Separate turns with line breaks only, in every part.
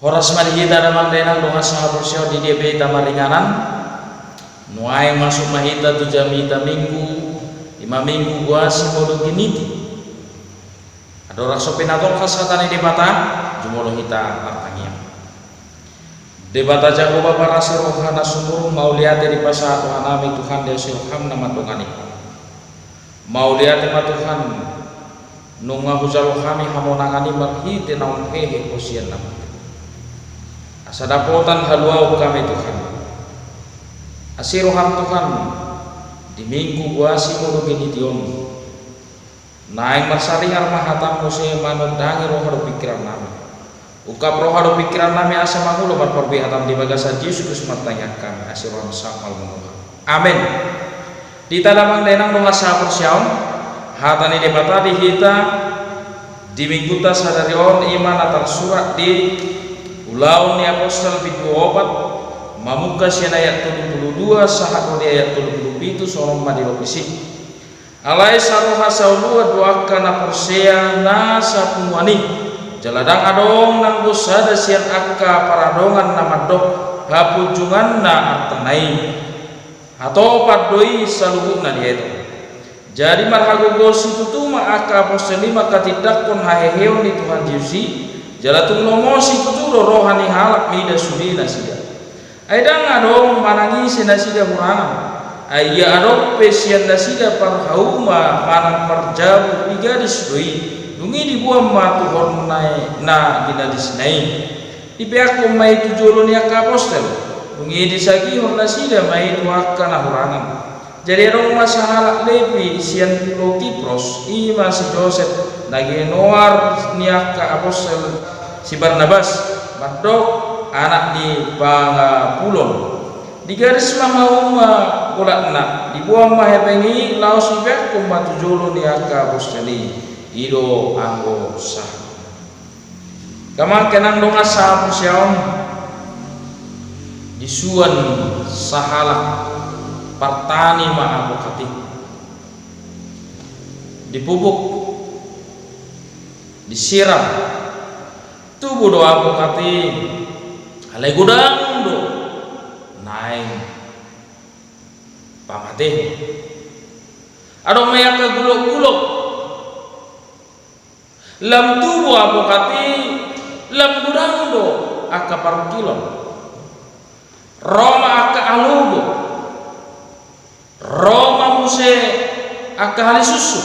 Horas marihita namang denang donga sahabur syo di dia beta maringanan nuai masuk mahita tu jamita minggu 5 minggu gua si modo kiniti adora sopinatong kasatani debata jumolo hita artangia debata jago bapa rasi rohana sumur mau lihat di pasar rohanami Tuhan dia silham nama dongani mau lihat tema Tuhan nunga hujalo kami hamonangani marhite naung hehe kosian nama sadapotan haluau kami Tuhan asiroham Tuhan di minggu buasi modo genition naik marsaringar mahatam muse manundangi roharo pikiran nami ukap roharo pikiran nami asa mangulo marperbihatam di bagasa Yesus Kristus matanya kami asiroham sakmal menuha amin di tadamang denang nunga sapur syaun hatani debata di hita di minggu ta sadarion iman atar surat di Ulau ni apostol bidu obat mamuka sian ayat 72 sahat di ayat 77 sorong madiro bisi alai saruha saulua doakan aporsea nasa pumuani jaladang adong nang busada sian akka paradongan nama dok hapujungan na artanai atau padoi saluhuna dia itu jadi marhago gosi tutuma akka apostol 5 katidak kon haheheo ni Tuhan Yesus jalatung nomosi tuturo rohani halak mida sudina sida aidang adong manangisi nasida hurangan ayya adong pesian nasida parhauma manang parjabu igadis doi dungi dibuam ma tuhon na ginadis nai dipeak mai tujolo ni apostol dungi disagi hon nasida mai tuakkan hurangan jadi adong masa halak lepi sian pulau Kipros ima si Joseph lagi noar niaka apostol si Barnabas madok anak di Pangapulon di garis mahuma kulakna dibuang mahepengi laos ibek kumbatu jolo niaka apostoli ido anggo sah kamang kenang donga saham syaom disuan sahalak partani ma'abukati dipupuk disiram tubuh doa bukati alai gudang do naik pamate adong mayak ke gulok-gulok lam tubuh abukati lam gudang do akka parukilon Roma akka alugo Roma muse akka halisusu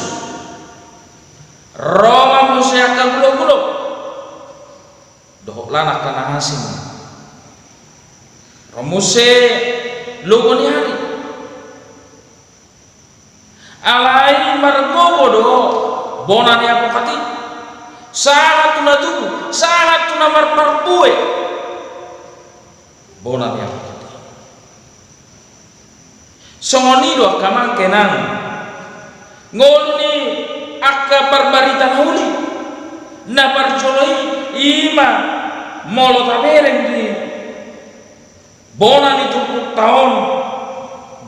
Roma muse akka gulok-gulok dohok lanak kana hasim romuse lugoni hari alai margobo do bonani apokati sahat tuna tubuh sahat tuna marparpue bonani apokati songoni do kamang kenang ngoluni akka barbaritan huli na parcoloi ima molo tabereng di bona ni 70 tahun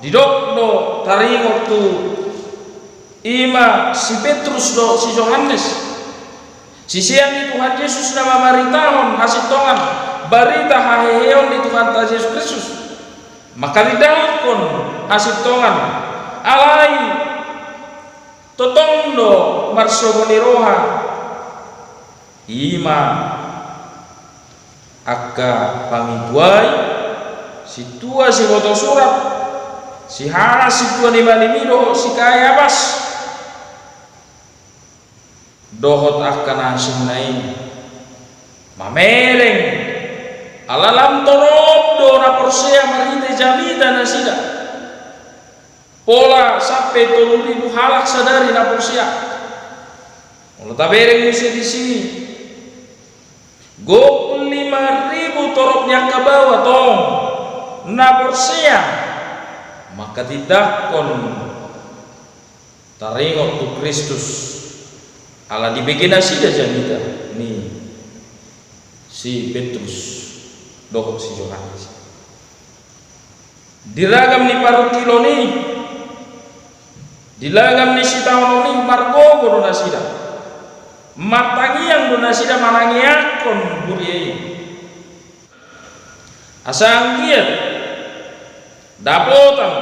di dokdo taringok tu ima si Petrus do si Yohanes si sian di Tuhan Yesus nama maritahon hasil tongan barita haheheon di Tuhan Yesus Kristus maka didakon hasil tongan alai totondo marsogoni roha ima akka pangituai si tua si foto surat si hara si tua ni malimido si kaya bas dohot akka nasim nain mameleng alalam torob do na porsea marhite jamita nasida pola sampai 3.000 halak sadari na porsea mulut tabereng musia di sini go 5.000 toroknya ke bawah tong na porsea maka tidak kon taringok tu Kristus ala dibikin asida jamita ni si Petrus dohok si Yohanes diragam ni parukilo ni dilagam ni si tahun ni margo do nasida matangi yang do nasida manangiakon buriai asangkiat dapotan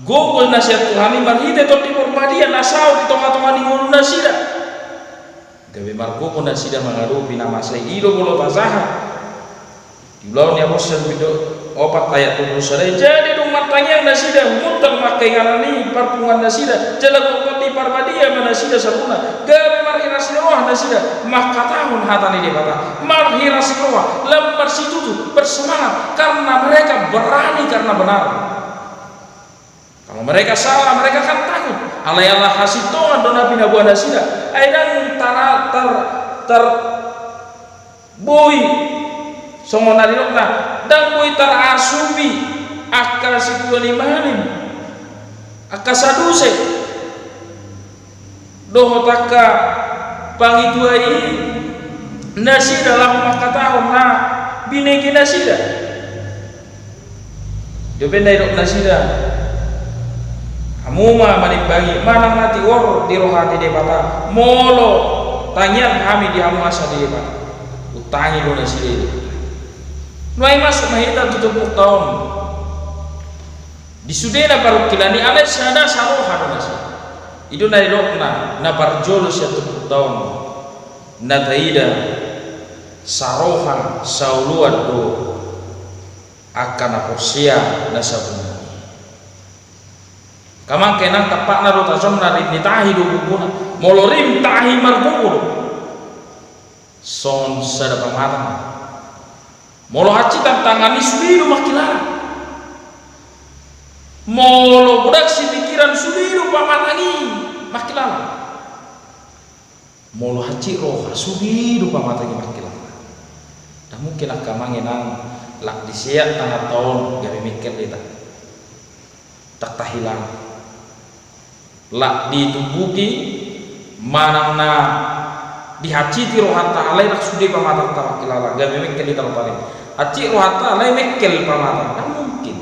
gogol nasihat Tuhan marhite to di pormadia nasau di tonga-tonga di ngulu nasida gawe marko ko nasida mangarupi nama saya ido bolo tasaha di lawan ya bosan video 4 ayat 21 jadi dong matanya nasida mutar makai ngarani parpungan nasida jala ko di parmadia manasida saruna gawe marhira siroah nasida maka tahun hatani di kata marhira siroah lembar situtu bersemangat karena mereka berani karena benar. Kalau mereka salah, mereka kan takut. Alayallah hasitongan dona pina buah nasida. Aidan ter boy songo narirokna dan boy asubi akka situan imanin akka saduse doho takka pangituai nasida lahu makatahum na bineki nasida jopenda irok nasida amuma manimbangi manang nati wor di rohati de bata molo tangian kami di amasa di bata utangi do nasida nuai mas mahita 70 tahun di sudena baru kilani ale sada saroha do nasida itu nari rokna na parjolo 70 tahun na taida saroha sauluat do akan aporsia na sabun kamang kenang tapak na rota somna rin tahi do bukuna molorim tahi marbukur son sada pamatang molo haci tangani suliru makilala molo budak si pikiran suliru pamatangi makilala molo haci roha suliru pamatangi makilala dah mungkin kamang enang lak disiak tanah tahun gawe mikir kita tak tahilang lak ditubuki manangna dihaci ti rohan ta'ala nak sudi pamatang tamakilala gawe mikir kita paling haci rohan ta'ala mikir pamatang tak mungkin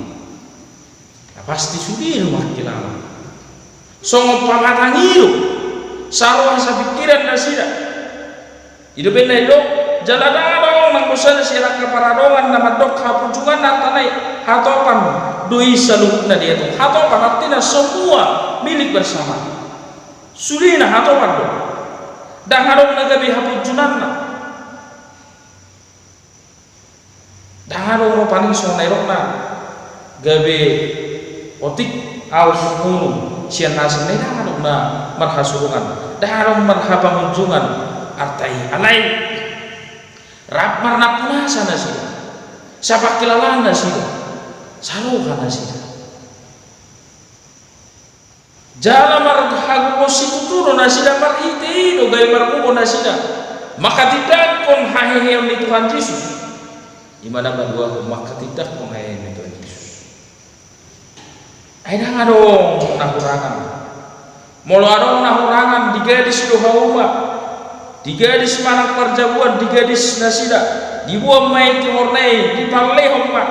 ya, pasti sudi rumah kilala songo pamatang hidup saruah sa pikiran nasida hidup benda hidup jaladadong nang bosan sirak keparadongan nama dok hapunjungan natanai hatopan doi salukna dia tu hatopan artinya semua milik bersama sulina hatopan do dan harong nagabi hapunjunanna dan harong ropaning sonai rokna gabe otik aus mulu sian hasil dan harong na marhasurungan dan harong marhapangunjungan artai alai rap marna punasa nasida siapa kilalan nasida saruha nasida jala marhagu posituturo nasida marhiti do gay markuko nasida maka tidak kon hahehe ni Tuhan Yesus dimana badua maka tidak kon hahehe ni Tuhan Yesus aida ngadong nahurangan molo adong nahurangan di gadis dohauma di gadis manak perjabuan di gadis nasida dibuang mai timornei di palehom pak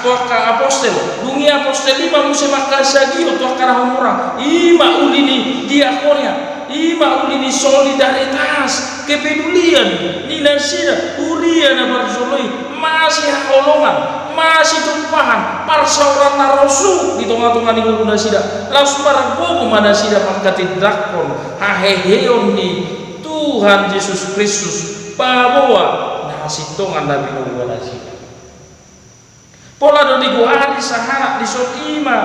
tuaka apostel dungi apostel 5 musim makasagi tuaka rahumurang ima ulini diakonia ima ulini solidaritas kepedulian di nasida urian abarzoloi masih hakolongan masih tumpahan parsauran narosu di tengah-tengah di guru nasida langsung marangko manasida makatidakon haheheon ni Tuhan Yesus Kristus bawa nasitongan Nabi Nuh nasida pola do digo ari sahara di sotima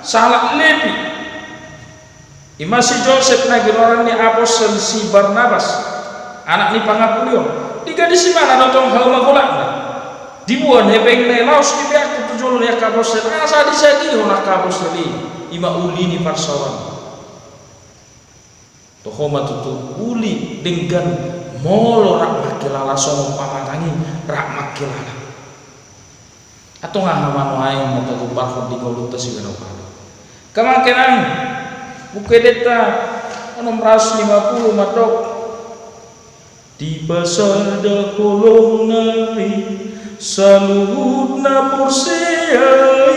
salah lepi ima si Joseph na giroran ni apostol si Barnabas anak ni pangapulyo diga di simana dotong hauma golakna dibuan hebeng ne laos di biak tujolo ya kapostol asa disagi hona kapostol ima uli ni parsawan tohoma tutu uli dengan molo rak makilala somo pamatangi rak makilala atau ngahaman wae mataku barhod di goluta si wenau kamakenan bukedeta 650 madok di basada kolong nari saluhutna porseai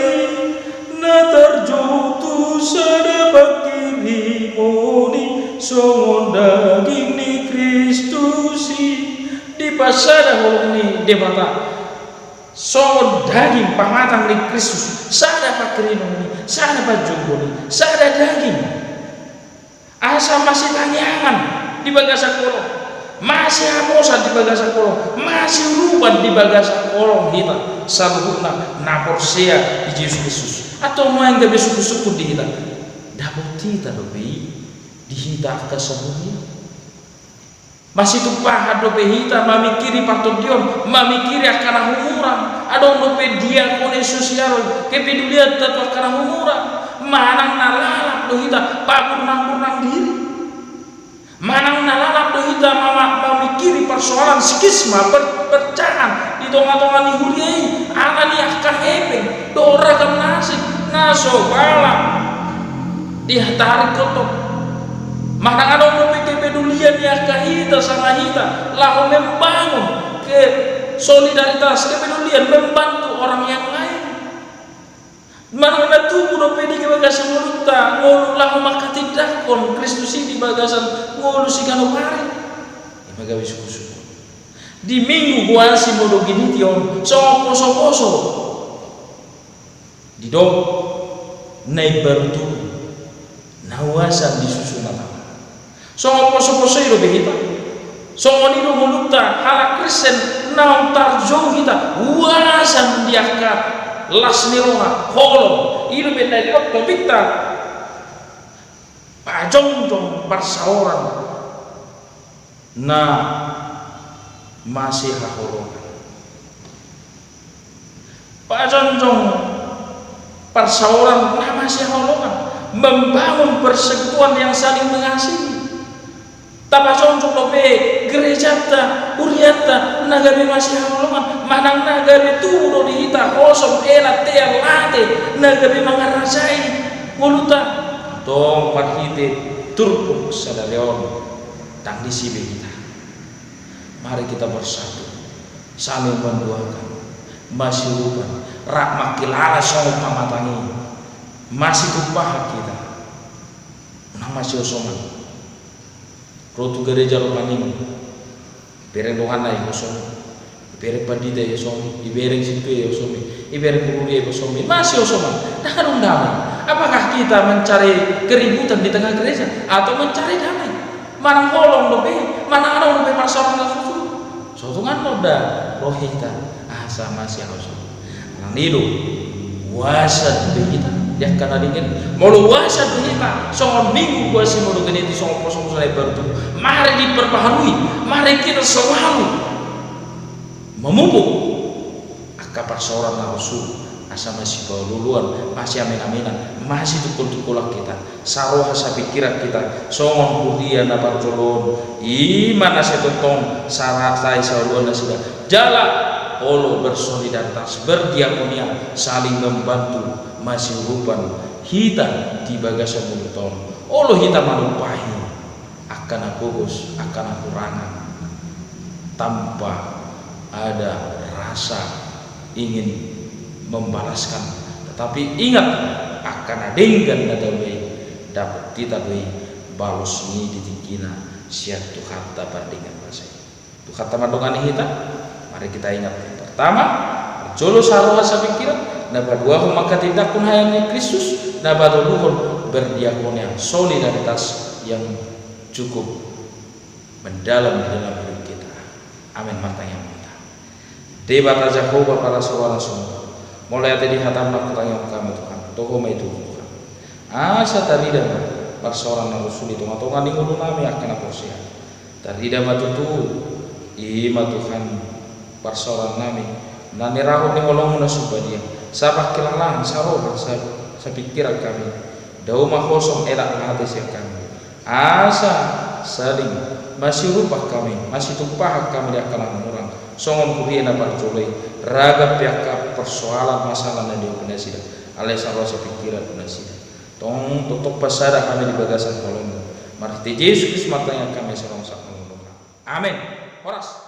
na tarjotu sada bakiri moni songon daging ni Kristusi di pasada kolong ni debata so daging pamatang ni Kristus sada pakrinoni sada pajunggoni sada daging asa masih tanyangan di bagasa kolong masih amosan di bagasa kolong masih ruban di bagasa kolong kita saluhuna na porsea di Yesus Kristus atau mau yang gabe suku-suku di kita dapat kita dobe di hita kasabunya masih tumpah dobe hita mamikiri patodion mamikiri akan humurang adong dobe dia kone sosial kepedulian tetap akan humurang manang nalalap do hita paburnang diri manang nalalap do hita mamikiri persoalan sikisma bercahan di tonga-tonga ni huriai ana ni akahepeng do ragam nasib naso bala dihatarik kotok manang adong dobe kepedulian ya kahita sama hita lahu membangun ke solidaritas kepedulian membantu orang yang lain manang na tubuh dobe di bagasan mulutta ngolu lahu makatidakon Kristus di bagasan ngolu sikano pare ibagawi suku-suku di minggu buasi modo gini tion so poso di dom naik baru tu nawasan di susunan so poso-poso iro behita so nido mulutta hala Kristen naum tarjo kita wasan diaka las niroha holom iro benda dokto bita pajong bersaoran na masih hahorong pajong persauran na masih hahorong membangun persekutuan yang saling mengasihi tapasonjok lope gereja ta uriata nagabe masih hahorong manang nagabe tubuh di hita kosong elat tea late nagabe mangarasai nguluta tong parhite turpuk sadaleon tang disibe kita mari kita bersatu saling mendoakan masih rupan rak makilala song pamatangi masih tumpah kita nah masih osoman rotu gereja lopaning bereng dohana ya osomi bereng pandita ya osomi ibereng situ ya osomi ibereng guru ya osomi masih osoman nah kan damai apakah kita mencari keributan di tengah gereja atau mencari damai mana holong dobe mana ada dobe persoalan susu sotungan noda rohita asa masih harus nang nido wasa dobe kita dia kana dingin mau wasa dobe kita songon minggu kuasi mau gede di songon posong selai baru mari diperbaharui mari kita selalu memupuk akar persoalan rasul asa masih luluan masih amin-aminan masih tukul-tukulak kita saroha sa pikiran kita songon budia na parjolon iman na setotong saratai saluan na sudah jala olo bersolidaritas berdiakonia saling membantu masih rupan hita di bagasan muluton olo hita malupahi akan agogos akan akurangan tanpa ada rasa ingin membalaskan tetapi ingat akan adenggan nadawe dapat kita beri balos ni ditingkina siat Tuhan dapat dengan bahasa Tuhan tamandongan kita mari kita ingat pertama jolo saroha sapikiran dapat dua maka tidak pun hayani Kristus dapat luhur berdiakonia solidaritas yang cukup mendalam di dalam hidup kita amin matanya kita debat Jehovah para suara semua mulai tadi hatam nak tanya kami Tuhan toho mai Tuhan asa tadi dan persoalan rasul itu matongan di ngulu nami akan apa sih tadi dah batutu ima Tuhan persoalan nami nani rahut ni ngolong na subadia sabak kilalang saroba sa pikiran kami dau mahosong elak hati sia kami asa saling masih rupa kami masih tumpah kami di akalan orang songon kuriana parjolai raga piaka persoalan masalah na dia penasida alai sarwa pikiran penasida tong tutup pasada kami di bagasan kolom marti Yesus matanya kami sarwa sakon amin horas